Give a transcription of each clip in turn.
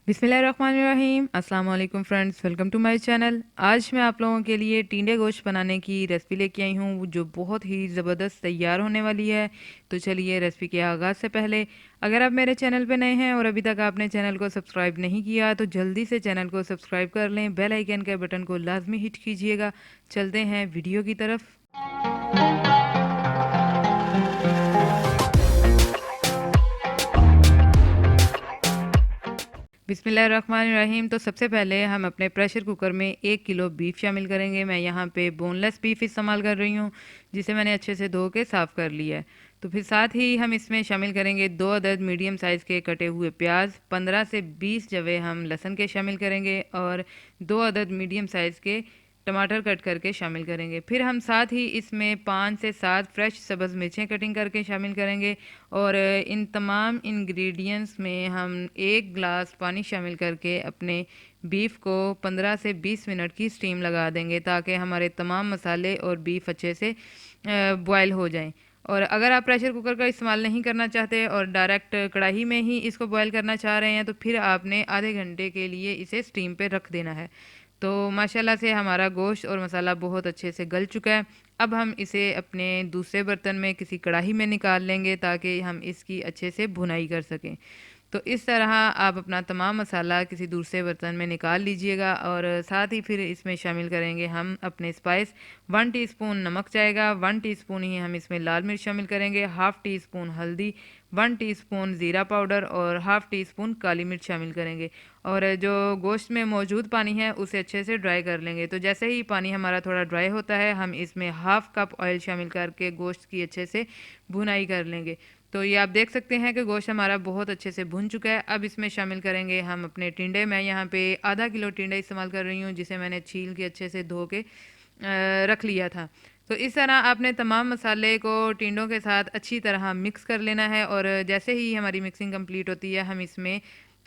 बिस्मिल्लाहिर्रहमानिर्रहीम। अस्सलाम वालेकुम friends, welcome to my channel. आज मैं आप लोगों के लिए टिंडे गोश्त बनाने की रेसिपी लेके आई हूँ जो बहुत ही ज़बरदस्त तैयार होने वाली है। तो चलिए रेसिपी के आगाज़ से पहले अगर आप मेरे चैनल पे नए हैं और अभी तक आपने चैनल को सब्सक्राइब नहीं किया तो जल्दी से चैनल को सब्सक्राइब कर लें, बेल आइकन के बटन को लाजमी हिट कीजिएगा। चलते हैं वीडियो की तरफ। बिस्मिल्लाहिर्रहमानिर्रहीम। तो सबसे पहले हम अपने प्रेशर कुकर में 1 किलो बीफ शामिल करेंगे। मैं यहाँ पे बोनलेस बीफ इस्तेमाल कर रही हूँ जिसे मैंने अच्छे से धो के साफ़ कर लिया है। तो फिर साथ ही हम इसमें शामिल करेंगे 2 अदद मीडियम साइज़ के कटे हुए प्याज, 15 से 20 जवे हम लहसुन के शामिल करेंगे और 2 अदद मीडियम साइज़ के टमाटर कट करके शामिल करेंगे। फिर हम साथ ही इसमें 5 से 7 फ्रेश सब्ज़ मिर्चें कटिंग करके शामिल करेंगे और इन तमाम इंग्रेडिएंट्स में हम 1 गिलास पानी शामिल करके अपने बीफ को 15 से 20 मिनट की स्टीम लगा देंगे ताकि हमारे तमाम मसाले और बीफ अच्छे से बॉयल हो जाएं। और अगर आप प्रेशर कुकर का इस्तेमाल नहीं करना चाहते और डायरेक्ट कढ़ाई में ही इसको बॉयल करना चाह रहे हैं तो फिर आपने आधे घंटे के लिए इसे स्टीम पे रख देना है। तो माशाल्लाह से हमारा गोश्त और मसाला बहुत अच्छे से गल चुका है। अब हम इसे अपने दूसरे बर्तन में किसी कढ़ाई में निकाल लेंगे ताकि हम इसकी अच्छे से भुनाई कर सकें। तो इस तरह आप अपना तमाम मसाला किसी दूसरे बर्तन में निकाल लीजिएगा और साथ ही फिर इसमें शामिल करेंगे हम अपने स्पाइस। 1 टीस्पून नमक जाएगा, 1 टीस्पून ही हम इसमें लाल मिर्च शामिल करेंगे, हाफ़ टी स्पून हल्दी, 1 टीस्पून ज़ीरा पाउडर और हाफ़ टी स्पून काली मिर्च शामिल करेंगे। और जो गोश्त में मौजूद पानी है उसे अच्छे से ड्राई कर लेंगे। तो जैसे ही पानी हमारा थोड़ा ड्राई होता है हम इसमें हाफ़ कप ऑयल शामिल करके गोश्त की अच्छे से भुनाई कर लेंगे। तो ये आप देख सकते हैं कि गोश्त हमारा बहुत अच्छे से भुन चुका है। अब इसमें शामिल करेंगे हम अपने टिंडे। मैं यहाँ पे आधा किलो टिंडे इस्तेमाल कर रही हूँ जिसे मैंने छील के अच्छे से धो के रख लिया था। तो इस तरह आपने तमाम मसाले को टिंडों के साथ अच्छी तरह मिक्स कर लेना है और जैसे ही हमारी मिक्सिंग कंप्लीट होती है हम इसमें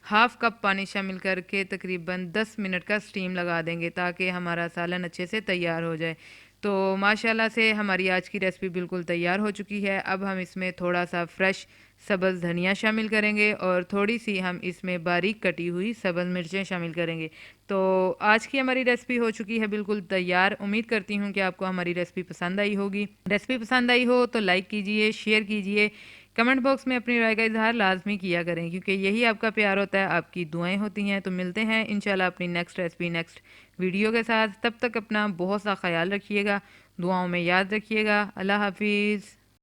हाफ़ कप पानी शामिल करके तकरीबन 10 मिनट का स्टीम लगा देंगे ताकि हमारा सालन अच्छे से तैयार हो जाए। तो माशाल्लाह से हमारी आज की रेसिपी बिल्कुल तैयार हो चुकी है। अब हम इसमें थोड़ा सा फ्रेश सब्ज़ धनिया शामिल करेंगे और थोड़ी सी हम इसमें बारीक कटी हुई सब्ज़ मिर्चें शामिल करेंगे। तो आज की हमारी रेसिपी हो चुकी है बिल्कुल तैयार। उम्मीद करती हूँ कि आपको हमारी रेसिपी पसंद आई होगी। रेसिपी पसंद आई हो तो लाइक कीजिए, शेयर कीजिए, कमेंट बॉक्स में अपनी राय का इजहार लाजमी किया करें क्योंकि यही आपका प्यार होता है, आपकी दुआएं होती हैं। तो मिलते हैं इंशाल्लाह अपनी नेक्स्ट रेसिपी नेक्स्ट वीडियो के साथ। तब तक अपना बहुत सा ख्याल रखिएगा, दुआओं में याद रखिएगा। अल्लाह हाफिज़।